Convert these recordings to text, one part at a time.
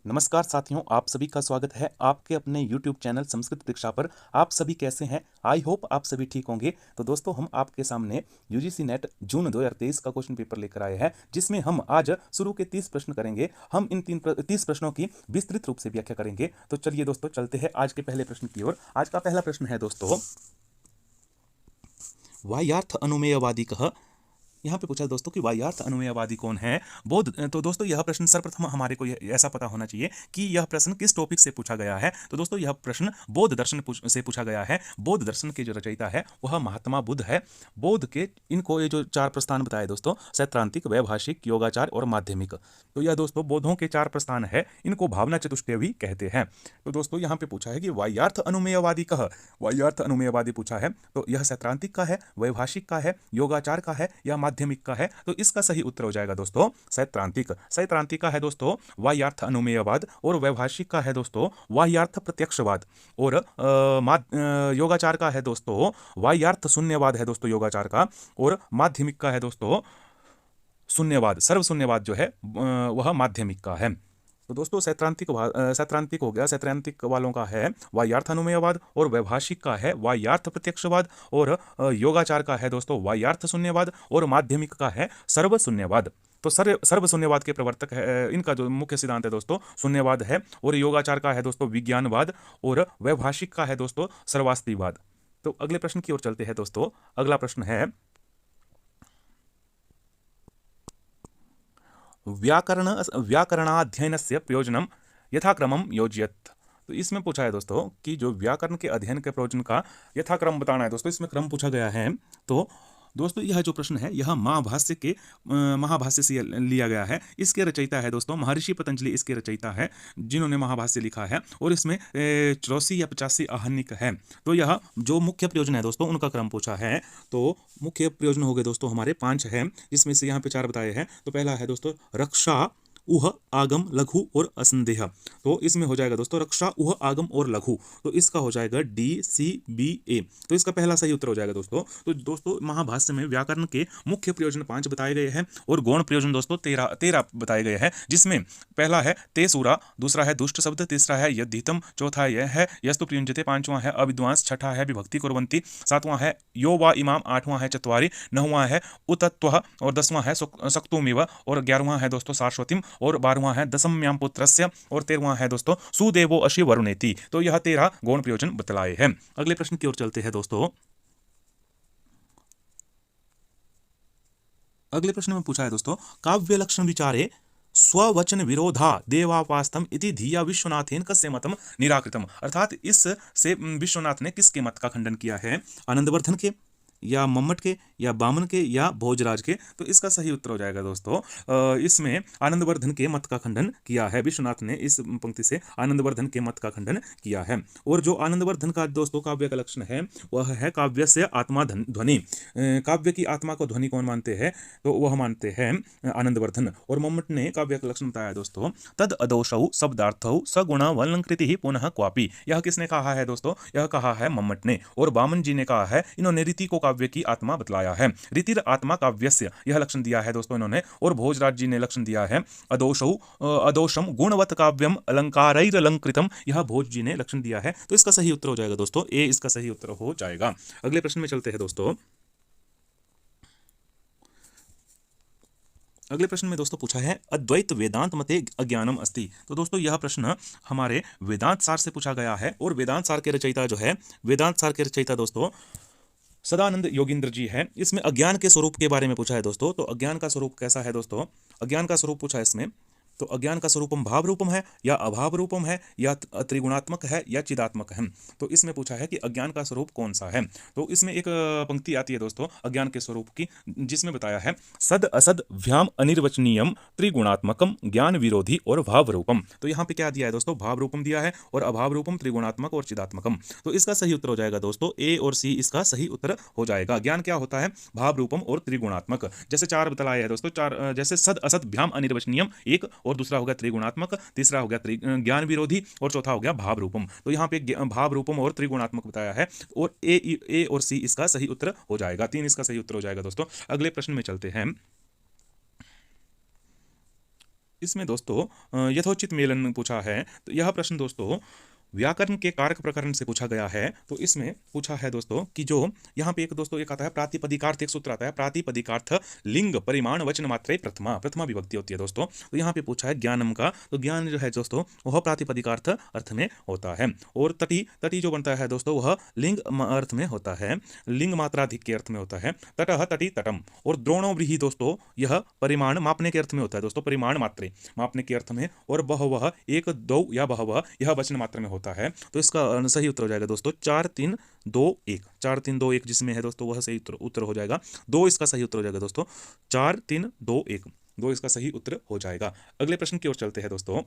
नमस्कार साथियों, आप सभी का स्वागत है आपके अपने YouTube चैनल संस्कृत परीक्षा पर। आप सभी कैसे हैं? आई होप आप सभी ठीक होंगे। तो दोस्तों, हम आपके सामने यूजीसी नेट जून 2023 का क्वेश्चन पेपर लेकर आए हैं, जिसमें हम आज शुरू के 30 प्रश्न करेंगे। हम इन 30 प्रश्नों की विस्तृत रूप से व्याख्या करेंगे। तो चलिए दोस्तों, चलते हैं आज के पहले प्रश्न की ओर। आज का पहला प्रश्न है दोस्तों, वाह्यार्थ अनुमेयवादी कह। यहाँ पे पूछा दोस्तों कि वाह्यार्थ अनुमेयवादी कौन है? बौद्ध। तो दोस्तों, यह प्रश्न सर्वप्रथम हमारे को ऐसा पता होना चाहिए कि यह प्रश्न किस टॉपिक से पूछा गया है। तो दोस्तों, यह प्रश्न बौद्ध दर्शन से पूछा गया है। बौद्ध दर्शन के जो रचयिता है वह महात्मा बुद्ध है। बौद्ध के इनको ये जो 4 प्रस्थान बताए दोस्तों, सैद्धांतिक, वैभाषिक, योगाचार और माध्यमिक। तो यह दोस्तों बौद्धों के 4 प्रस्थान है। इनको भावना चतुष्टय भी कहते हैं। तो दोस्तों, यहाँ पे पूछा है कि वाह्यार्थ अनुमेयवादी कह। वाह्यार्थ अनुमेयवादी पूछा है, तो यह सैद्धांतिक का है, वैभाषिक का है, योगाचार का है या माध्यमिक का है? तो इसका सही उत्तर हो जाएगा दोस्तों सैद्धांतिक। सैद्धांतिक का है दोस्तों वाह्यार्थ अनुमेयवाद, और वैभाषिक का है दोस्तों वाह्यार्थ प्रत्यक्षवाद, और योगाचार का है दोस्तों वाह्यार्थ शून्यवाद है दोस्तों योगाचार का, और माध्यमिक का है दोस्तों शून्यवाद, सर्वशून्यवाद जो है वह माध्यमिक का है। तो दोस्तों, सैद्धांतिक हो गया, सैद्धांतिक वालों का है वाह्यार्थ अनुमेयवाद, और वैभाषिक का है वाह्यार्थ प्रत्यक्षवाद, और योगाचार का है दोस्तों वाह्यार्थ शून्यवाद, और माध्यमिक का है सर्वशून्यवाद। तो सर्वशून्यवाद के प्रवर्तक है, इनका जो मुख्य सिद्धांत है दोस्तों शून्यवाद है, और योगाचार का है दोस्तों विज्ञानवाद, और वैभाषिक का है दोस्तों सर्वास्तिवाद। तो अगले प्रश्न की ओर चलते हैं दोस्तों। अगला प्रश्न है, व्याकरणाध्ययनस्य प्रयोजनं यथाक्रमं योजयेत्। तो इसमें पूछा है दोस्तों कि जो व्याकरण के अध्ययन के प्रयोजन का यथाक्रम बताना है दोस्तों, इसमें क्रम पूछा गया है। तो दोस्तों, यह जो प्रश्न है यह महाभाष्य से लिया गया है। इसके रचयिता है दोस्तों महर्षि पतंजलि, इसके रचयिता है जिन्होंने महाभाष्य लिखा है, और इसमें 84 या 85 आहनिक है। तो यह जो मुख्य प्रयोजन है दोस्तों उनका क्रम पूछा है। तो मुख्य प्रयोजन हो गए दोस्तों हमारे 5 हैं, जिसमें से यहाँ पे 4 बताए हैं। तो पहला है दोस्तों रक्षा, उह, आगम, लघु और असंदेह। तो इसमें हो जाएगा दोस्तों रक्षा, उह, आगम और लघु। तो इसका हो जाएगा DCBA। तो इसका पहला सही उत्तर हो जाएगा दोस्तों। तो दोस्तों, महाभाष्य में व्याकरण के मुख्य प्रयोजन 5 बताए गए हैं, और गौण प्रयोजन दोस्तों 13 बताए गए हैं, जिसमें पहला है तेसूरा, दूसरा है दुष्ट शब्द, तीसरा है यद्धितम, चौथा यह है यस्तु प्रियुंजते, पांचवां है अविद्वांस, छठा है विभक्ति कुर्वन्ति, सातवां है यो वा इमाम, आठवां है चत्वारि, नौवां है उतत्वः, और 10वां है सक्तुमिव, और 11वां है दोस्तों शाश्वतीम, और 12वां है दशम्याम पुत्रस्य, और 13वां है दोस्तों सुदेवो अशि वरुणेति। तो यह 13 गौण प्रयोजन बतलाए हैं। अगले प्रश्न की ओर चलते हैं दोस्तों। अगले प्रश्न में पूछा है दोस्तों, काव्य लक्षण विचारे स्ववचन विरोधा देवापास्तम इति धिया विश्वनाथेन कस्य मतम निराकृतम। अर्थात इस से विश्वनाथ ने किसके मत का खंडन किया है? आनंदवर्धन के, या मम्मट के, या बामन के, या भोजराज के? तो इसका सही उत्तर हो जाएगा दोस्तों इसमें आनंदवर्धन के मत का खंडन किया है। विश्वनाथ ने इस पंक्ति से आनंदवर्धन के मत का खंडन किया है। और जो आनंदवर्धन का दोस्तों काव्य का लक्षण है वह है काव्य से आत्मा ध्वनि। काव्य की आत्मा को ध्वनि कौन मानते हैं? तो वह मानते हैं आनंदवर्धन। और मम्मट ने काव्य का लक्षण बताया दोस्तों, तद अदोषौ शब्दार्थौ सगुण वलंकृति पुनः क्वापी। यह किसने कहा है दोस्तों? यह कहा है मम्मट ने। और बामन जी ने कहा है, इन्होंने रीति को काव्य की आत्मा बतलाया है। रीतिर आत्मा काव्यस्य, यह लक्षण दिया है दोस्तों इन्होंने। और भोजराज जी ने लक्षण दिया है अदोषम गुणवत काव्यम अलंकारैरलंकृतम, यह भोज जी ने लक्षण दिया है। तो इसका सही उत्तर हो जाएगा दोस्तों ए, इसका सही उत्तर हो जाएगा। अगले प्रश्न में चलते हैं दोस्तों। अगले प्रश्न में दोस्तों पूछा है, अद्वैत वेदांत मते अज्ञानम अस्ति। तो दोस्तों, यह प्रश्न हमारे वेदांत सार से पूछा गया है, और वेदांत सार के रचयिता जो है, वेदांत सार के रचयिता दोस्तों सदानंद योगींद्र जी है। इसमें अज्ञान के स्वरूप के बारे में पूछा है दोस्तों। तो अज्ञान का स्वरूप कैसा है दोस्तों? अज्ञान का स्वरूप पूछा है इसमें। तो अज्ञान का स्वरूपम भाव रूपम है, या अभाव रूपम है, या त्रिगुणात्मक है, या चिदात्मक है? तो इसमें पूछा है कि अज्ञान का स्वरूप कौन सा है। तो इसमें एक पंक्ति आती है दोस्तों अज्ञान के स्वरूप की, जिसमें बताया है सद असद भ्याम अनिर्वचनीयम त्रिगुणात्मकम ज्ञान विरोधी और भाव रूपम। तो यहाँ पे क्या दिया है दोस्तों? भाव रूपम दिया है, और अभाव रूपम, त्रिगुणात्मक और चिदात्मकम। तो इसका सही उत्तर हो जाएगा दोस्तों ए और सी, इसका सही उत्तर हो जाएगा। ज्ञान क्या होता है? भाव रूपम और त्रिगुणात्मक। जैसे 4 बतलाया है दोस्तों, 4 जैसे सद असद भ्याम अनिर्वचनीयम एक, और दूसरा हो गया त्रिगुणात्मक, तीसरा हो गया ज्ञान विरोधी, और चौथा हो गया भाव रूपम। तो यहाँ पे भाव रूपम और त्रिगुणात्मक बताया है, और ए और सी इसका सही उत्तर हो जाएगा। 3 इसका सही उत्तर हो जाएगा दोस्तों। अगले प्रश्न में चलते हैं। इसमें दोस्तों यथोचित मेलन पूछा है। तो यह प्रश्न दोस्तों व्याकरण के कारक प्रकरण से पूछा गया है। तो इसमें पूछा है दोस्तों कि जो यहाँ पे एक दोस्तों एक आता है प्रातिपदिकार्थ, एक सूत्र आता है प्रातिपदिकार्थ लिंग परिमाण वचन मात्रे प्रथमा, प्रथमा विभक्ति होती है दोस्तों। तो यहाँ पे पूछा है ज्ञानम का, तो ज्ञान जो है दोस्तों वह प्रातिपदिकार्थ अर्थ में होता है। और तटी, तटी जो बनता है दोस्तों वह लिंग अर्थ में होता है, लिंग मात्राधिक के अर्थ में होता है। तटह, तटी, तटम। और द्रोणोव्रीहि दोस्तों यह परिमाण मापने के अर्थ में होता है दोस्तों, परिमाण मात्रे मापने के अर्थ में। और बहवह, एक दो या बहवह यह वचन मात्र में होता है। तो इसका सही उत्तर हो जाएगा दोस्तों 4 3 2 1, 4 3 2 1 जिसमें है दोस्तों वह सही उत्तर हो जाएगा। 2 इसका सही उत्तर हो जाएगा दोस्तों, 4 3 2 1, 2 इसका सही उत्तर हो जाएगा। अगले प्रश्न की ओर चलते हैं दोस्तों।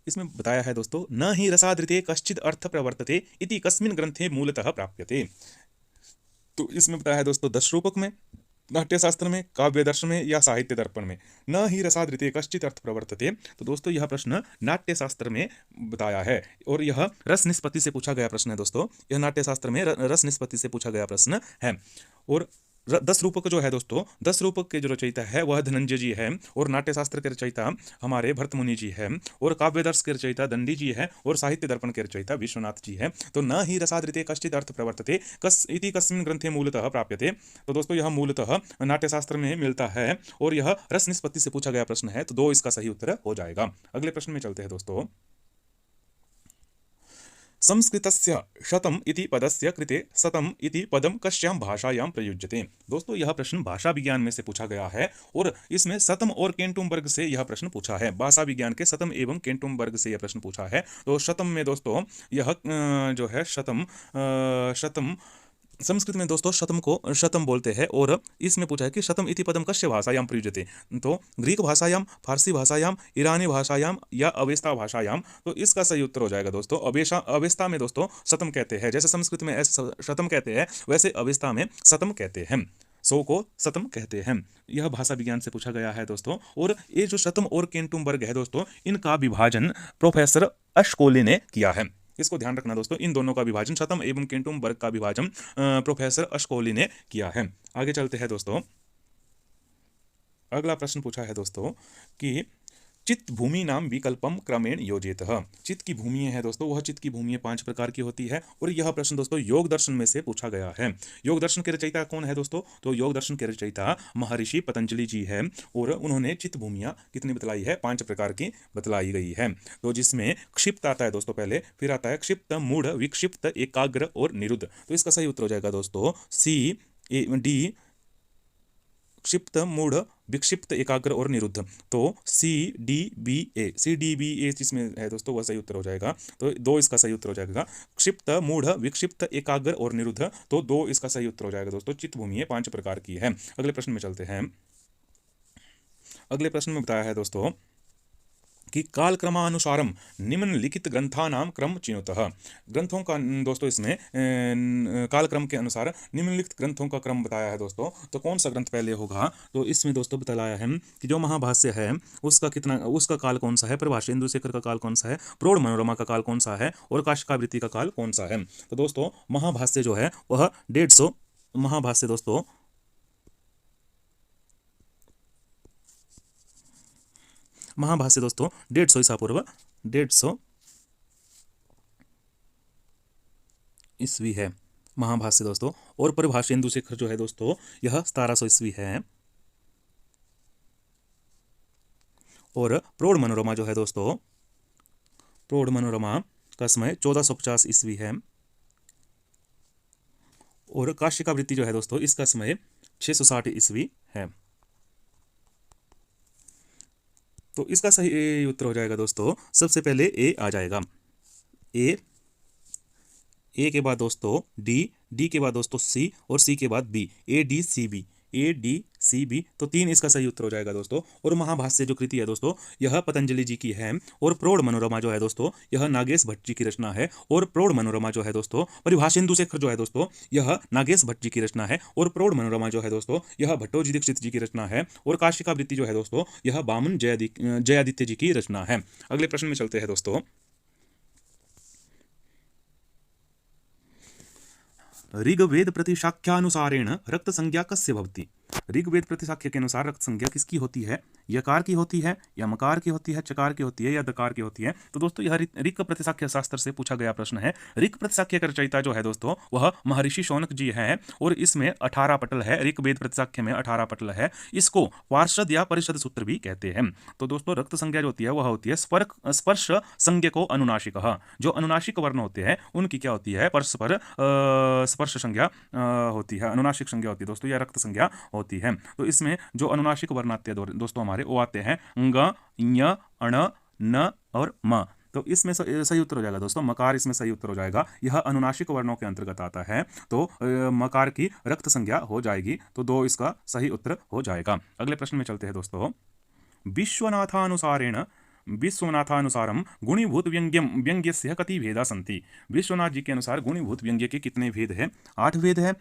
इसमें बताया है दोस्तों न ही रसादृते कश्चिद अर्थ प्रवर्तते इति कस्मिन् ग्रंथे मूलतः प्राप्यते। तो इसमें बताया है दोस्तों 10 रूपक में, नाट्यशास्त्र में, काव्य दर्शन में या साहित्य दर्पण में। न ही रसादृते कश्चित अर्थ प्रवर्तते। तो दोस्तों यह प्रश्न नाट्यशास्त्र में बताया है और यह रस निष्पत्ति से पूछा गया प्रश्न है दोस्तों। यह नाट्यशास्त्र में रस निष्पत्ति से पूछा गया प्रश्न है। और 10 रूपक जो है दोस्तों, 10 रूपक के जो रचयिता है वह धनंजय जी है, और नाट्यशास्त्र के रचयिता हमारे भरत मुनि जी है, और काव्यदर्श के रचयिता दंडी जी है, और साहित्य दर्पण के रचयिता विश्वनाथ जी है। तो न ही रसादृते कश्चित् अर्थ प्रवर्तते कस इति कस्मिन् ग्रंथे मूलतः प्राप्यते। तो दोस्तों यह मूलतः नाट्यशास्त्र में मिलता है और यह रस निष्पत्ति से पूछा गया प्रश्न है। तो 2 इसका सही उत्तर हो जाएगा। अगले प्रश्न में चलते हैं दोस्तों। संस्कृतस्य शतम इति पदस्य कृते शतम इति पदम कस्यां भाषायां प्रयुज्यते। दोस्तों यह प्रश्न भाषा विज्ञान में से पूछा गया है और इसमें शतम और केंटुम वर्ग से यह प्रश्न पूछा है। भाषा विज्ञान के शतम एवं केंटुम वर्ग से यह प्रश्न पूछा है। तो शतम में दोस्तों यह जो है शतम संस्कृत में दोस्तों शतम को शतम बोलते हैं, और इसमें पूछा है कि शतम इति पदम कस्य भाषायां प्रयुज्यते। तो ग्रीक भाषायां, फारसी भाषायां, ईरानी भाषायां या अवेस्ता भाषायां। तो इसका सही उत्तर हो जाएगा दोस्तों अवेस्ता में दोस्तों शतम कहते हैं। जैसे संस्कृत में शतम कहते हैं वैसे अवेस्ता में शतम कहते हैं, 100 को शतम कहते हैं। यह भाषा विज्ञान से पूछा गया है दोस्तों। और ये जो शतम और केंटुम वर्ग है दोस्तों, इनका विभाजन प्रोफेसर अशकोली ने किया है। इसको ध्यान रखना दोस्तों, इन दोनों का विभाजन शतम एवं केंटुम वर्ग का विभाजन प्रोफेसर अशकोली ने किया है। आगे चलते हैं दोस्तों। अगला प्रश्न पूछा है दोस्तों कि चित्त भूमि नाम विकल्पम क्रमेण योजित। चित्त की भूमि है दोस्तों, वह चित्त की भूमि 5 प्रकार की होती है। और यह प्रश्न दोस्तों योग दर्शन में से पूछा गया है। योग दर्शन के रचयिता कौन है दोस्तों? तो योग दर्शन के रचयिता महर्षि पतंजलि जी है, और उन्होंने चित्त भूमियां कितनी बतलाई है? 5 प्रकार की बतलाई गई है। तो जिसमें क्षिप्त आता है दोस्तों पहले, फिर आता है क्षिप्त, मूढ़, विक्षिप्त, एकाग्र और निरुद्ध। तो इसका सही उत्तर हो जाएगा दोस्तों डी, क्षिप्त, मूढ़, विक्षिप्त, एकाग्र और निरुद्ध। तो CDBA जिसमें है दोस्तों वह सही उत्तर हो जाएगा। तो 2 इसका सही उत्तर हो जाएगा, क्षिप्त, मूढ़, विक्षिप्त, एकाग्र और निरुद्ध। तो 2 इसका सही उत्तर हो जाएगा दोस्तों। चित्त भूमि 5 प्रकार की है। अगले प्रश्न में चलते हैं। अगले प्रश्न में बताया है दोस्तों कि कालक्रमानुसारम निम्नलिखित ग्रंथानाम क्रम चिनुतः। ग्रंथों का दोस्तों इसमें कालक्रम के अनुसार निम्नलिखित ग्रंथों का क्रम बताया है दोस्तों। तो कौन सा ग्रंथ पहले होगा? तो इसमें दोस्तों बताया है कि जो महाभाष्य है उसका काल कौन सा है, प्रभाषेंदु इंदुशेखर का काल कौन सा है, प्रौढ़ मनोरमा का काल कौन सा है, और काशिकावृत्ति का काल कौन सा है। तो दोस्तों महाभाष्य जो है वह 150 महाभाष्य दोस्तों महाभाष्य दोस्तों 150 ईसा पूर्व 150 ईस्वी है महाभाष्य दोस्तों। और परिभाषेंदु शेखर जो है दोस्तों यह 1700 ईस्वी है। और प्रौढ़ मनोरमा जो है दोस्तों, प्रौढ़ मनोरमा का समय 1450 ईस्वी है। और काशिकावृत्ति जो है दोस्तों इसका समय 660 ईस्वी है। तो इसका सही उत्तर हो जाएगा दोस्तों, सबसे पहले ए आ जाएगा, ए के बाद दोस्तों डी के बाद दोस्तों सी, और सी के बाद बी, ADCB। तो 3 इसका सही उत्तर हो जाएगा दोस्तों। और महाभाष्य जो कृति है दोस्तों यह पतंजलि जी की है। और प्रौढ़ मनोरमा जो है दोस्तों यह नागेश भट्ट जी की रचना है। और प्रौढ़ मनोरमा जो है दोस्तों परिभाषेंदु शेखर जो है दोस्तों यह नागेश भट्ट जी की रचना है। और प्रौढ़ मनोरमा जो है दोस्तों यह भट्टोजी दीक्षित जी की रचना है। और काशिकावृत्ति जो है दोस्तों यह बामन जयादित्य जी की रचना है। अगले प्रश्न में चलते हैं दोस्तों। ऋग्वेद प्रतिशाख्यानुसारेण रक्त संज्ञा कस्य भवति। ऋग्वेद प्रतिशाख्य के अनुसार रक्त संज्ञा किसकी होती है? यकार की होती है या मकार की होती है, चकार की होती है या दकार की होती है? तो दोस्तों यह ऋग प्रतिशाख्य शास्त्र से पूछा गया प्रश्न है। ऋग प्रतिशाख्य का रचयिता जो है दोस्तों वह महर्षि शौनक जी हैं और इसमें 18 पटल है। ऋग्वेद प्रतिशाख्य में 18 पटल है। इसको पार्षद या परिषद सूत्र भी कहते हैं। तो दोस्तों रक्त संज्ञा जो होती है वह होती है स्पर्श संज्ञ को अनुनासिक। जो अनुनासिक वर्ण होते हैं उनकी क्या होती है? परस्पर स्पर्श संज्ञा होती है, अनुनासिक संज्ञा होती है दोस्तों, या रक्त संज्ञा होती है। तो इसमें जो अनुनासिक वर्ण आते हैं दोस्तों हमारे, वो आते हैं ङ, ञ, अण, न और म। तो इसमें सही उत्तर हो जाएगा दोस्तों मकार, इसमें सही उत्तर हो जाएगा। यह अनुनासिक वर्णों के अंतर्गत आता है, तो मकार की रक्त संज्ञा हो जाएगी। तो 2 इसका सही उत्तर हो जाएगा। अगले प्रश्न में चलते हैं दोस्तों। विश्वनाथानुसारम गुणीभूत व्यंग्यस्य कति भेदा सन्ति। विश्वनाथ जी के अनुसार गुणीभूत व्यंग्य के कितने भेद हैं? 8 भेद है,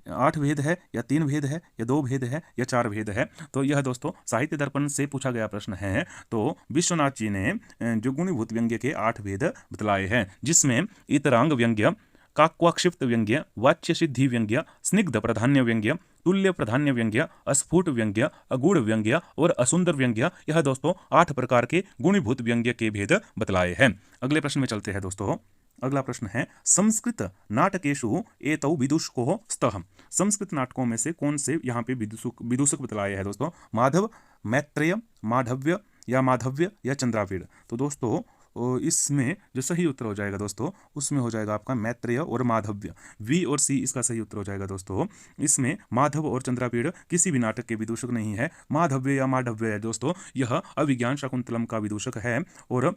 8 भेद है या 3 भेद है या 2 भेद है या 4 भेद है? तो यह दोस्तों साहित्य दर्पण से पूछा गया प्रश्न है। तो विश्वनाथ जी ने जो गुणीभूत व्यंग्य के 8 भेद बतलाए हैं, जिसमें इतरांग व्यंग्य, काक्वाक्षिप्त व्यंग्य, वाच्य सिद्धि व्यंग्य, स्निग्ध प्राधान्य व्यंग्य, तुल्य प्राधान्य व्यंग्य, अस्फुट व्यंग्य, अगूढ़ व्यंग्य और असुंदर व्यंग्य, यह दोस्तों 8 प्रकार के गुणीभूत व्यंग्य के भेद बतलाए हैं। अगले प्रश्न में चलते हैं दोस्तों। अगला प्रश्न है संस्कृत नाटकेषु एतौ विदूषको स्तः। संस्कृत नाटकों में से कौन से यहाँ पे विदूषक बतलाए हैं दोस्तों? माधव, मैत्रेय, माधव्य या माधव्य या चंद्रावीर। तो दोस्तों इसमें जो सही उत्तर हो जाएगा दोस्तों उसमें हो जाएगा आपका मैत्रेय और माधव्य। वी और सी इसका सही उत्तर हो जाएगा दोस्तों। इसमें माधव और चंद्रावीर किसी भी नाटक के विदूषक नहीं है। माधव्य या माधव्य है दोस्तों यह अभिज्ञान शाकुंतलम का विदूषक है, और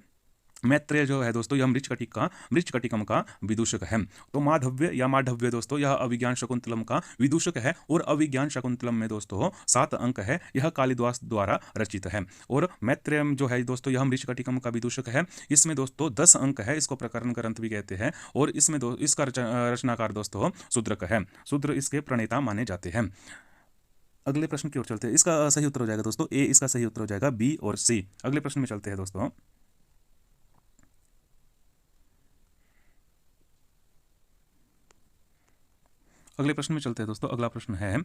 मैत्रेय जो है दोस्तों यह मृच्छकटिकम का विदूषक है। तो माधव्य या माधव्य दोस्तों यह अभिज्ञान शाकुंतलम का विदूषक है, और अभिज्ञान शाकुंतलम में दोस्तों 7 अंक है। यह कालिदास द्वारा रचित है। और मैत्रेय जो है दोस्तों यह मृच्छकटिकम का विदूषक है। इसमें दोस्तों 10 अंक है, इसको प्रकरण ग्रंथ भी कहते हैं। और इसमें इसका रचनाकार दोस्तों शूद्रक है। शूद्र इसके प्रणेता माने जाते हैं। अगले प्रश्न की ओर चलते हैं। इसका सही उत्तर हो जाएगा दोस्तों ए, इसका सही उत्तर हो जाएगा बी और सी। अगले प्रश्न में चलते हैं दोस्तों। अगले प्रश्न में चलते हैं दोस्तों। अगला प्रश्न है,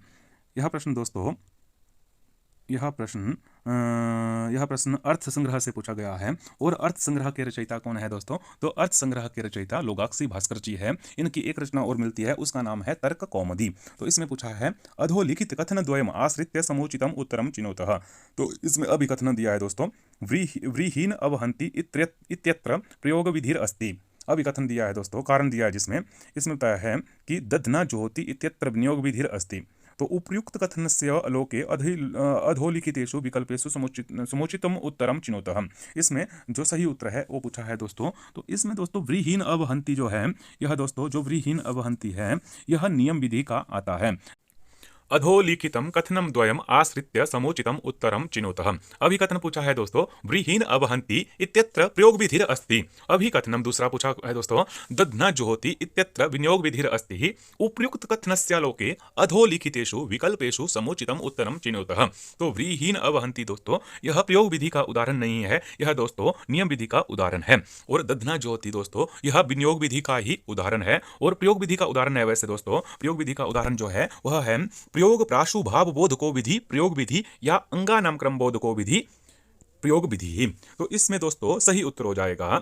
यह प्रश्न अर्थ संग्रह से पूछा गया है। और अर्थ संग्रह के रचयिता कौन है दोस्तों? तो अर्थ संग्रह के रचयिता लोगाक्षी भास्कर जी है। इनकी एक रचना और मिलती है, उसका नाम है तर्क कौमुदी। तो इसमें पूछा है अधोलिखित कथन द्वयम आश्रित्य समुचितम उत्तरम चिनोतः। तो इसमें अभिकथन दिया है दोस्तों व्रीहीन अवहंति इत्यत्र प्रयोग विधिर अस्ति। अभिकथन दिया है दोस्तों, कारण दिया है जिसमें इसमें बताया है कि दधना जोहोति इत्यत्र विनियोग विधिर अस्ति। तो उपयुक्त कथनस्य अलोके अधोलिखितेषु विकल्पेषु समुचितम उत्तरम चिनोतः। इसमें जो सही उत्तर है वो पूछा है दोस्तों। तो इसमें दोस्तों व्रीहीन अवहंति जो है, यह दोस्तों जो व्रीहीन अवहंति है यह नियम विधि का आता है। अधोलिखितम कथनम द्वयम आश्रित्य समुचितम उत्तरम चिनोतः। अभिकथन पूछा है दोस्तों व्रीहीन अवहंति इत्यत्र प्रयोग विधिर अस्ति। अभिकथनम दूसरा पूछा है दोस्तों दध्ना जुहोति इत्यत्र विनियोग विधिर अस्ति। उपयुक्त कथनस्य लोके अधोलिखितेषु विकल्पेषु समुचितम उत्तरम चिनोतः। तो व्रीहीन अवहंति दोस्तों यह प्रयोग विधि का उदाहरण नहीं है, यह दोस्तों नियम विधि का उदाहरण है। और दध्ना जुहोति दोस्तों यह विनियोग विधि का ही उदाहरण है, और प्रयोग विधि का उदाहरण है। वैसे दोस्तों प्रयोग विधि का उदाहरण जो है वह है प्रयोग प्राशुभाव बोधको विधि प्रयोग विधि या अंगा नाम क्रम बोधको विधि प्रयोग विधि। तो इसमें दोस्तों सही उत्तर हो जाएगा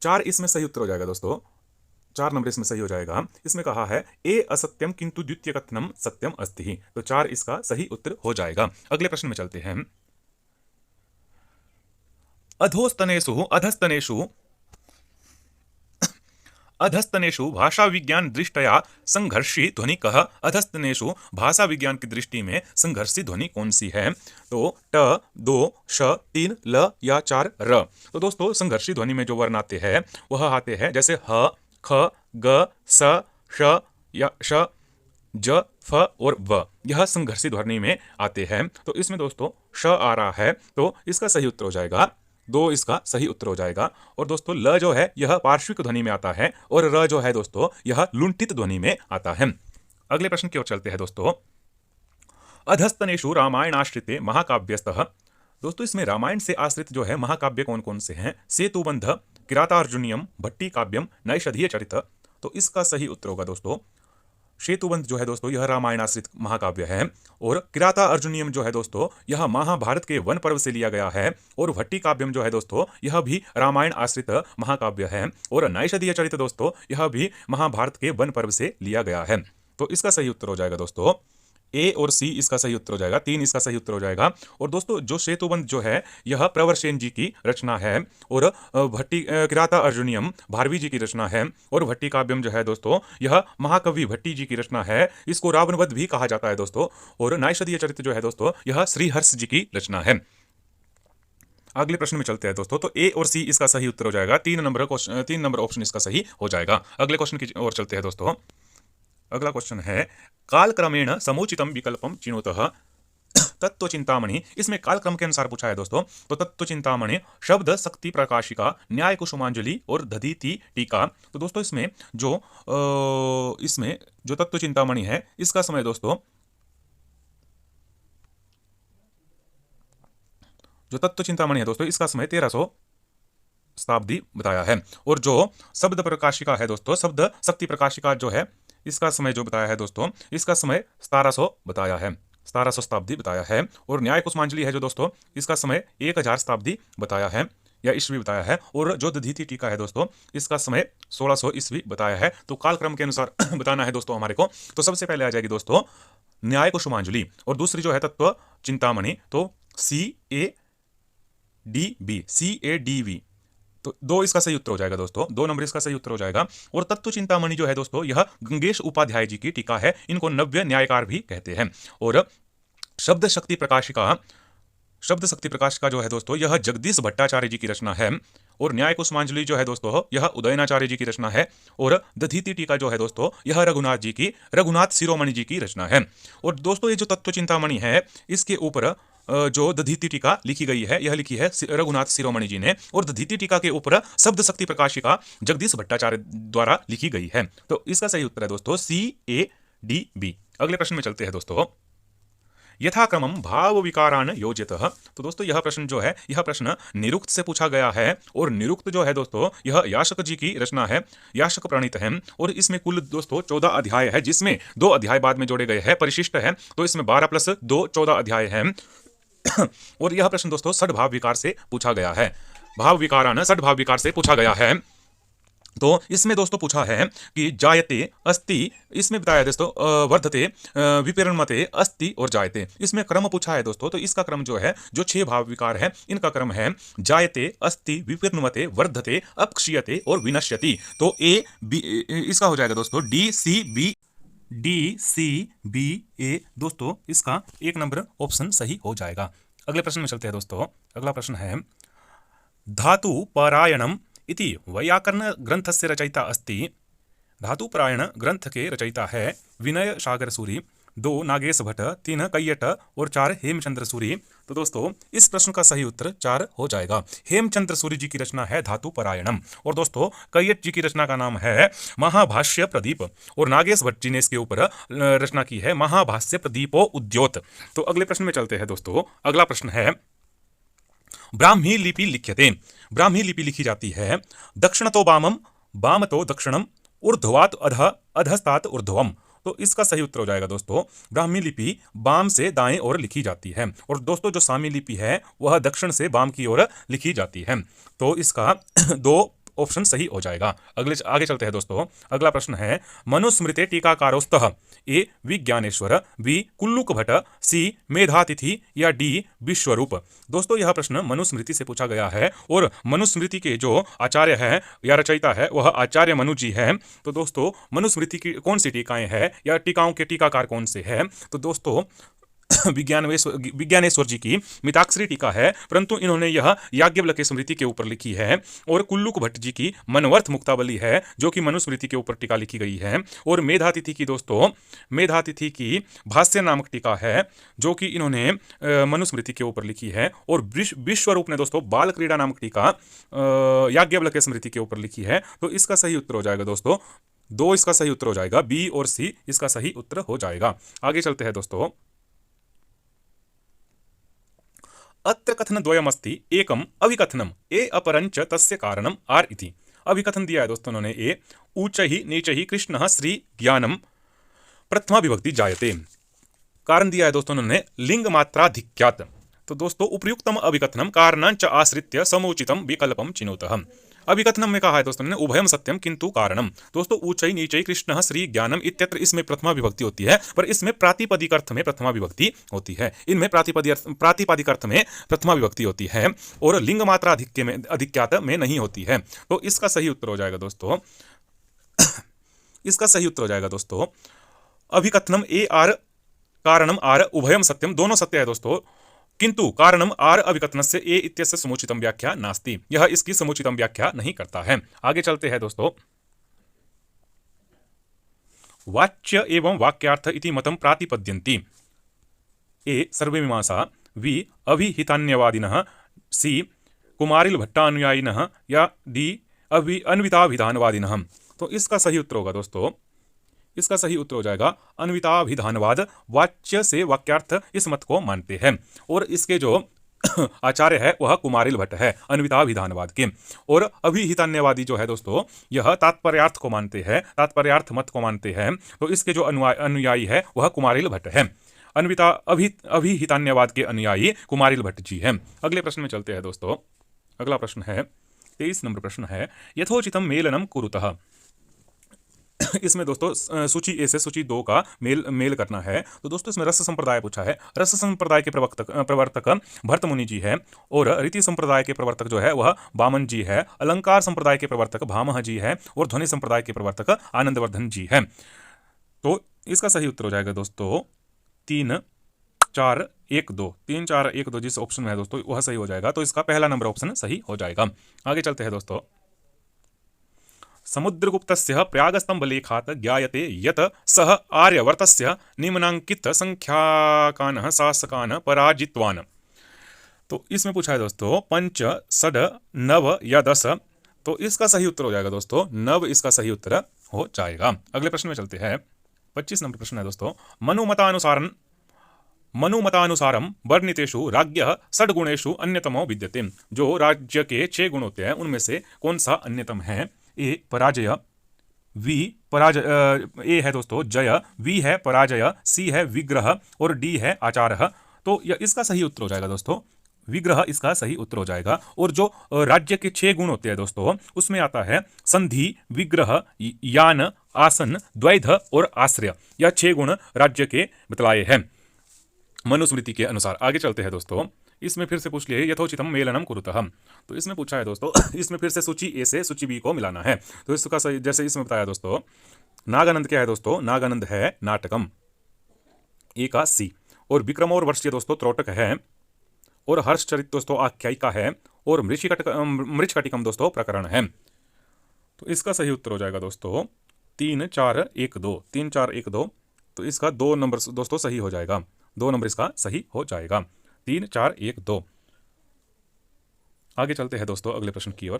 4। इसमें सही उत्तर हो जाएगा दोस्तों 4 नंबर इसमें सही हो जाएगा। इसमें कहा है ए असत्यम किंतु द्वितीय कथनम सत्यम अस्ति। तो 4 इसका सही उत्तर हो जाएगा। अगले प्रश्न में चलते हैं। अधस्तनेषु भाषा विज्ञान दृष्टया संघर्षी ध्वनि कह। अधस्तनेषु भाषा विज्ञान की दृष्टि में संघर्षी ध्वनि कौन सी है? तो ट, 2, श, 3, ल या 4 र। तो दोस्तों संघर्षी ध्वनि में जो वर्ण आते हैं वह आते हैं जैसे ह, ख, ग, स, श या श, ज, फ और व। यह संघर्षी ध्वनि में आते हैं। तो इसमें दोस्तों श आ रहा है, तो इसका सही उत्तर हो जाएगा 2 इसका सही उत्तर हो जाएगा। और दोस्तों ल जो है यह पार्श्विक ध्वनि में आता है, और र जो है दोस्तों यह लुंठित ध्वनि में आता है। अगले प्रश्न की ओर चलते हैं दोस्तों। अधस्तनेषु रामायणाश्रिते महाकाव्यस्तः। दोस्तों इसमें रामायण से आश्रित जो है महाकाव्य कौन कौन से हैं? सेतुबंध, किरातार्जुनीयम, भट्टी काव्यम, नैषधीय चरित, तो इसका सही उत्तर होगा दोस्तों सेतुबंध जो है दोस्तों यह रामायण आश्रित महाकाव्य है। और किराता अर्जुनियम जो है दोस्तों यह महाभारत के वन पर्व से लिया गया है। और भट्टी काव्यम जो है दोस्तों यह भी रामायण आश्रित महाकाव्य है। और नैषधीय चरित दोस्तों यह भी महाभारत के वन पर्व से लिया गया है। तो इसका सही उत्तर हो जाएगा दोस्तों ए और सी इसका सही उत्तर हो जाएगा, 3 इसका सही उत्तर हो जाएगा। और दोस्तों जो सेतुबंध जो है यह प्रवरसेन जी की रचना है। और भट्टी किराता अर्जुनियम भारवी जी की रचना है। और भट्टी काव्यम जो है दोस्तों यह महाकवि भट्टी जी की रचना है। इसको रावणवध भी कहा जाता है दोस्तों। और नैषधीय चरित जो है दोस्तों यह श्रीहर्ष जी की रचना है। अगले प्रश्न में चलते हैं दोस्तों। तो ए और सी इसका सही उत्तर हो जाएगा, 3 नंबर ऑप्शन इसका सही हो जाएगा। अगले क्वेश्चन की ओर चलते हैं दोस्तों। अगला क्वेश्चन है कालक्रमेण समुचितम विकल्पम चिनोतः तत्व चिंतामणि। इसमें कालक्रम के अनुसार पूछा है दोस्तों। तो तत्व चिंतामणि, शब्द शक्ति प्रकाशिका, न्याय कुसुमांजलि और दधीति टीका। तो दोस्तों इसमें जो तत्व चिंतामणि है इसका समय दोस्तों जो तत्व चिंतामणि है दोस्तों इसका समय 1300 शताब्दी बताया है। और जो शब्द प्रकाशिका है दोस्तों, शब्द शक्ति प्रकाशिका जो है इसका समय जो बताया है दोस्तों इसका समय 1700 बताया है, 1700 शताब्दी बताया है। और न्याय कुसुमांजलि है जो दोस्तों इसका समय 1000 शताब्दी बताया है या ईस्वी बताया है। और जो दधीति टीका है दोस्तों इसका समय 1600 ईस्वी बताया है। तो कालक्रम के अनुसार बताना है दोस्तों हमारे को। तो सबसे पहले आ जाएगी दोस्तों न्याय कुसुमांजलि और दूसरी जो है तत्व चिंतामणि। तो CADV तो 2 इसका सही उत्तर हो जाएगा दोस्तों, 2 नंबर इसका सही उत्तर हो जाएगा। और तत्व चिंतामणि जो है दोस्तों यह गंगेश उपाध्याय जी की टीका है। इनको नव्य न्यायकार भी कहते हैं। और शब्द शक्ति प्रकाशिका जो है दोस्तों यह जगदीश भट्टाचार्य जी की रचना है। और न्याय कुसुमांजलि जो है दोस्तों यह उदयनाचार्य जी की रचना है। और दधीति टीका जो है दोस्तों यह रघुनाथ शिरोमणि जी की रचना है। और दोस्तों ये जो तत्व चिंतामणि है इसके ऊपर जो दधीति टीका लिखी गई है यह लिखी है रघुनाथ शिरोमणि जी ने। और दधीति टीका के ऊपर शब्द शक्ति प्रकाशिका जगदीश भट्टाचार्य द्वारा लिखी गई है। तो इसका सही उत्तर है दोस्तों CADB। अगले प्रश्न में चलते हैं दोस्तों। यथाक्रमम भाव विकारान योजितः। तो दोस्तों यह प्रश्न जो है यह प्रश्न निरुक्त से पूछा गया है। और निरुक्त जो है दोस्तों यह याशक जी की रचना है, याशक प्रणीत है। और इसमें कुल दोस्तों 14 अध्याय है जिसमें 2 अध्याय बाद में जोड़े गए हैं, परिशिष्ट है। तो इसमें 12 + 2 14 अध्याय है। और यह प्रश्न दोस्तों षड्भाव विकार से पूछा गया है, भाव विकारान षड्भाव विकार से पूछा गया है। तो इसमें दोस्तों पूछा है कि जायते अस्ति, इसमें बताया दोस्तों वर्धते विपरिणमते अस्ति और जायते। इसमें क्रम पूछा है दोस्तों। तो इसका क्रम जो है जो 6 भाव विकार है इनका क्रम है जायते अस्ति विपरिणमते वर्धते अपक्षीयते और विनश्यति। तो इसका हो जाएगा दोस्तों DCBA दोस्तों इसका 1 नंबर ऑप्शन सही हो जाएगा। अगले प्रश्न में चलते हैं दोस्तों। अगला प्रश्न है धातु परायणम इति वैयाकरण ग्रंथस्य रचयिता अस्ति। धातुपरायण ग्रंथ के रचयिता है विनय सागर सूरी, 2 नागेश भट्ट, 3 कैयट और 4 हेमचंद्र सूरी। तो दोस्तों इस प्रश्न का सही उत्तर 4 हो जाएगा। हेमचंद्र सूरी जी की रचना है धातुपरायणम। और दोस्तों कैयट जी की रचना का नाम है महाभाष्य प्रदीप। और नागेश भट्ट जी ने इसके ऊपर रचना की है महाभाष्य प्रदीपो उद्योत। तो अगले प्रश्न में चलते हैं दोस्तों। अगला प्रश्न है ब्राह्मी लिपि लिख्यते। ब्राह्मी लिपि लिखी जाती है दक्षिणतो वामम, वामतो दक्षिणम, ऊर्ध्वात अधः, अधस्तात ऊर्ध्वम। तो इसका सही उत्तर हो जाएगा दोस्तों ब्राह्मी लिपि वाम से दाएं ओर लिखी जाती है। और दोस्तों जो सामी लिपि है वह दक्षिण से वाम की ओर लिखी जाती है। तो इसका 2 ऑप्शन सही हो जाएगा। आगे चलते हैं दोस्तों। अगला प्रश्न है मनुस्मृते टीकाकारोस्तः ए विज्ञानेश्वर, बी कुल्लुक भट्ट, सी मेधातिथि या डी विश्वरूप। दोस्तों यह प्रश्न मनुस्मृति से पूछा गया है। और मनुस्मृति के जो आचार्य है या रचयिता है वह आचार्य मनु जी है। तो दोस्तों मनुस्मृति की कौन सी टीकाएं हैं या टीकाओं के टीकाकार कौन से हैं। तो दोस्तों विज्ञानेश्वर जी की मिताक्षरी टीका है, परंतु इन्होंने यह याज्ञवल्क्य स्मृति के ऊपर लिखी है। और कुल्लुक भट्ट जी की मनवर्थ मुक्तावली है जो कि मनुस्मृति के ऊपर टीका लिखी गई है। और मेधातिथि की दोस्तों मेधातिथि की भाष्य नामक टीका है जो कि इन्होंने मनुस्मृति के ऊपर लिखी है। और विश्वरूप ने दोस्तों बाल क्रीड़ा नामक टीका याज्ञवल्क्य स्मृति के ऊपर लिखी है। तो इसका सही उत्तर हो जाएगा दोस्तों 2 इसका सही उत्तर हो जाएगा, बी और सी इसका सही उत्तर हो जाएगा। आगे चलते हैं दोस्तों। अत्र कथन द्वयमस्ति एकम अविकथनम ए अपरंच तस्य कारणम आर इति। अभिकथन दिया है दोस्तों उन्होंने ए ऊंचहि नीचहि कृष्णः श्री ज्ञानम प्रथमा विभक्ति जायते। कारण दिया है दोस्तों उन्होंने लिंग मात्राधिक्यात। तो दोस्तों उपयुक्तम अभिकथनम कारणंच आश्रित्य समुचितम विकल्पम चिनोतः। अभिकथनम में कहा है दोस्तों ने उभयम सत्यम किंतु कारणम। दोस्तों ऊंचई नीचई कृष्णः श्री ज्ञानम इत्यत्र इसमें प्रथमा विभक्ति होती है, पर इसमें प्रातिपदिक अर्थ में प्रथमा विभक्ति होती है। इनमें प्रातिपदिक अर्थ में प्रथमा विभक्ति होती है और लिंग मात्रा अधिक्यात में नहीं होती है। तो इसका सही उत्तर हो जाएगा दोस्तों इसका सही उत्तर हो जाएगा दोस्तों अभिकथनम ए आर कारणम आर उभयम सत्यम, दोनों सत्य है दोस्तों, किंतु कारणम आर अभिकथनस्य ए इत्यस्य समुचितम व्याख्या नास्ति, यह इसकी समुचितम व्याख्या नहीं करता है। आगे चलते हैं दोस्तों। वाच्य एवं वाक्यार्थ इति मतम प्रातिपद्यन्ति। ए सर्वमीमांसा, वि अभिहितान्यवादिनः, सी कुमारिल भट्टानुयायिनः या डी अन्विताभिधानवादिनः। तो इसका सही उत्तर होगा दोस्तों, इसका सही उत्तर हो जाएगा अन्विताभिधानवाद। वाच्य से वाक्यार्थ इस मत को मानते हैं और इसके जो आचार्य है वह कुमारिल भट्ट है अन्विताभिधानवाद के। और अभिहितान्यवादी जो है दोस्तों यह तात्पर्यार्थ को मानते हैं, तात्पर्यार्थ मत को मानते हैं। तो इसके जो अनुयायी है वह कुमारिल भट्ट है। अभिहितान्यवाद के अनुयायी कुमारिल भट्ट जी हैं। अगले प्रश्न में चलते हैं दोस्तों। अगला प्रश्न है 23 नंबर प्रश्न है यथोचितम मेलनम कुरुतः। इसमें दोस्तों सूची ए से सूची 2 का मेल करना है। तो दोस्तों इसमें रस संप्रदाय पूछा है। रस संप्रदाय के प्रवर्तक भरत मुनि जी है और रीति संप्रदाय के प्रवर्तक जो है वह वामन जी है। अलंकार संप्रदाय के प्रवर्तक भामह जी है और ध्वनि संप्रदाय के प्रवर्तक आनंदवर्धन जी है। तो इसका सही उत्तर हो जाएगा दोस्तों 3 4 1 2। 3 4 1 2 जिस ऑप्शन में है दोस्तों वह सही हो जाएगा। तो इसका पहला नंबर ऑप्शन सही हो जाएगा। आगे चलते हैं दोस्तों। समुद्रगुप्तस्य प्रयागस्तंभलेखात् ज्ञायते यत् सः आर्यवर्तस्य निम्नांकित संख्याकान् शासकान् पराजितवान्। तो इसमें पूछा है दोस्तों 5 6 9 या 10। तो इसका सही उत्तर हो जाएगा दोस्तों 9 इसका सही उत्तर हो जाएगा। अगले प्रश्न में चलते हैं। 25 नंबर प्रश्न है दोस्तों मनुमतानुसारम वर्णितेषु राज्ञः षड्गुणेषु अन्यतमो विद्यते। जो राज्य के 6 गुण होते हैं उनमें से कौन सा अन्यतम है। ए पराजय, वी पराजय ए है दोस्तों जय, वी है पराजय, सी है विग्रह और डी है आचारः। तो इसका सही उत्तर हो जाएगा दोस्तों विग्रह इसका सही उत्तर हो जाएगा। और जो राज्य के 6 गुण होते हैं दोस्तों उसमें आता है संधि, विग्रह, यान, आसन, द्वैध और आश्रय। यह 6 गुण राज्य के बतलाए हैं मनुस्मृति के अनुसार। आगे चलते हैं दोस्तों। इसमें फिर से पूछ लिया यथोचितम मेलनम कुरुतः। तो इसमें पूछा है दोस्तों इसमें फिर से सूची ए से सूची बी को मिलाना है। तो इसका सही जैसे इसमें बताया दोस्तों नागानंद क्या है दोस्तों, नागानंद है नाटकम ए का सी। और विक्रम और वर्ष्य दोस्तों त्रोटक है और हर्षचरित दोस्तों आख्यायिका है और मृच्छकटिकम दोस्तों प्रकरण है। तो इसका सही उत्तर हो जाएगा दोस्तों 3 4 1 2। 3 4 1 2। तो इसका 2 नंबर दोस्तों सही हो जाएगा। 2 नंबर इसका सही हो जाएगा 3 4 1 2। आगे चलते हैं दोस्तों अगले प्रश्न की ओर।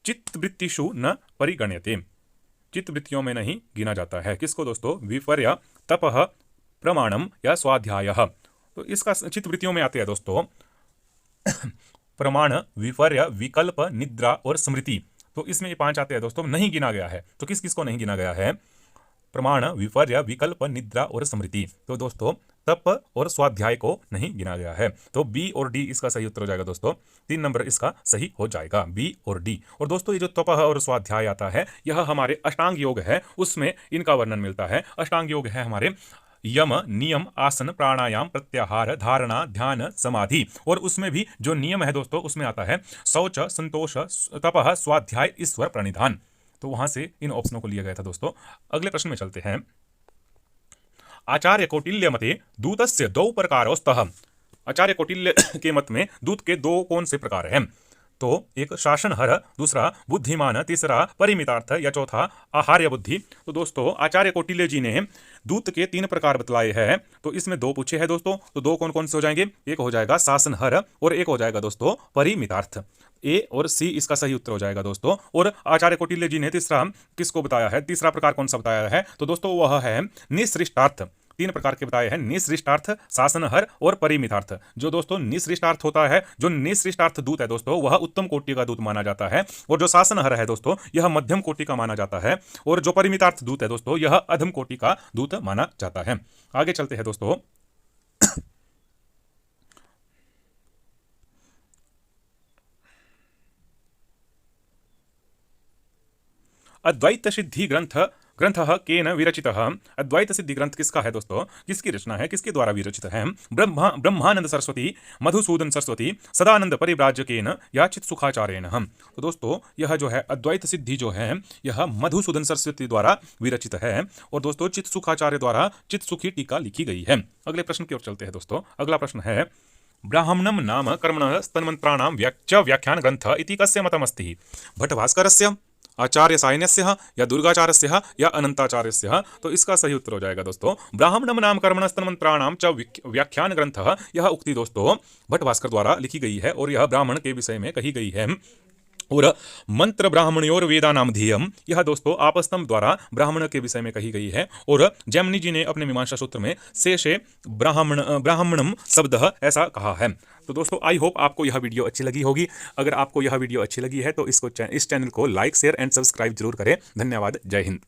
चित्तवृत्तिषु न परिगण्यते। चित्तवृत्तियों में नहीं गिना जाता है। किसको दोस्तों, विपर्य, तपः, प्रमाणम या स्वाध्यायः। तो इसका चित्तवृत्तियों में आते हैं दोस्तों प्रमाण, विपर्य, विकल्प, निद्रा और स्मृति। तो इसमें ये 5 आते हैं दोस्तों, नहीं गिना गया है। तो किस किस को नहीं गिना गया है, प्रमाण, विपर्य, विकल्प, निद्रा और स्मृति। तो दोस्तों तप और स्वाध्याय को नहीं गिना गया है। तो बी और डी इसका सही उत्तर हो जाएगा दोस्तों। 3 नंबर इसका सही हो जाएगा बी और डी। और दोस्तों ये जो तप और स्वाध्याय आता है यह हमारे अष्टांग योग है उसमें इनका वर्णन मिलता है। अष्टांग योग है हमारे यम, नियम, आसन, प्राणायाम, प्रत्याहार, धारणा, ध्यान, समाधि। और उसमें भी जो नियम है दोस्तों उसमें आता है शौच, संतोष, तपः, स्वाध्याय, ईश्वर प्रणिधान। तो वहां से इन ऑप्शनों को लिया गया था दोस्तों। अगले प्रश्न में चलते हैं। आचार्य कौटिल्य मते दूतस्य 2 प्रकारस्तः। आचार्य कौटिल्य के मत में दूत के 2 कौन से प्रकार हैं। तो एक शासनहर, दूसरा बुद्धिमान, तीसरा परिमितार्थ या चौथा आहार्य बुद्धि। तो दोस्तों आचार्य कौटिल्य जी ने दूत के 3 प्रकार बतलाए हैं। तो इसमें 2 पूछे हैं दोस्तों। तो 2 कौन कौन से हो जाएंगे, एक हो जाएगा शासनहर और एक हो जाएगा दोस्तों परिमितार्थ। ए और सी इसका सही उत्तर हो जाएगा दोस्तों। और आचार्य कौटिल्य जी ने तीसरा किसको बताया है, तीसरा प्रकार कौन सा बताया है, तो दोस्तों वह है निसृष्टार्थ। तीन प्रकार के बताए हैं, निसृष्टार्थ, शासनहर और परिमितार्थ। जो दोस्तों निसृष्टार्थ होता है, जो निसृष्टार्थ दूत है दोस्तों, वह उत्तम कोटि का दूत माना जाता है, और जो शासनहर है दोस्तों, यह मध्यम कोटि का माना जाता है, और जो परिमितार्थ दूत है दोस्तों, यह अधम कोटि का दूत माना जाता है। आगे चलते हैं दोस्तों। अद्वैत सिद्धि ग्रंथ केन विरचितः। अद्वैत सिद्धि ग्रंथ किसका है दोस्तों, किसकी रचना है, किसके द्वारा विरचित है? ब्रह्मानंद सरस्वती, मधुसूदन सरस्वती, सदानंद परिव्राजकेन या चित सुखाचार्येण। तो दोस्तों यह जो है अद्वैत सिद्धि जो है, यह मधुसूदन सरस्वती द्वारा विरचित है, और दोस्तों चित सुखाचार्य द्वारा चित सुखी टीका लिखी गई है। अगले प्रश्न की ओर चलते हैं दोस्तों। अगला प्रश्न है, ब्राह्मणं नाम कर्मणः स्तन्मन्त्राणां व्याख्यान ग्रंथ इति कस्य मतमस्ति? भट्टभास्करस्य, आचार्य सायनस्य या दुर्गाचार्यस्य या अनंताचार्यस्य? तो इसका सही उत्तर हो जाएगा दोस्तों ब्राह्मणम नाम कर्मण स्तन्मन्त्राणाम च व्याख्यान ग्रंथ। यह उक्ति दोस्तों भट्टभास्कर द्वारा लिखी गई है, और यह ब्राह्मण के विषय में कही गई है। और मंत्र ब्राह्मणयोर वेदानाम ध्येयम, यह दोस्तों आपस्तंभ द्वारा ब्राह्मण के विषय में कही गई है। और जैमिनी जी ने अपने मीमांसा सूत्र में शेषे ब्राह्मणम शब्द ऐसा कहा है। तो दोस्तों आई होप आपको यह वीडियो अच्छी लगी होगी। अगर आपको यह वीडियो अच्छी लगी है तो इस चैनल को लाइक, शेयर एंड सब्सक्राइब जरूर करें। धन्यवाद। जय हिंद।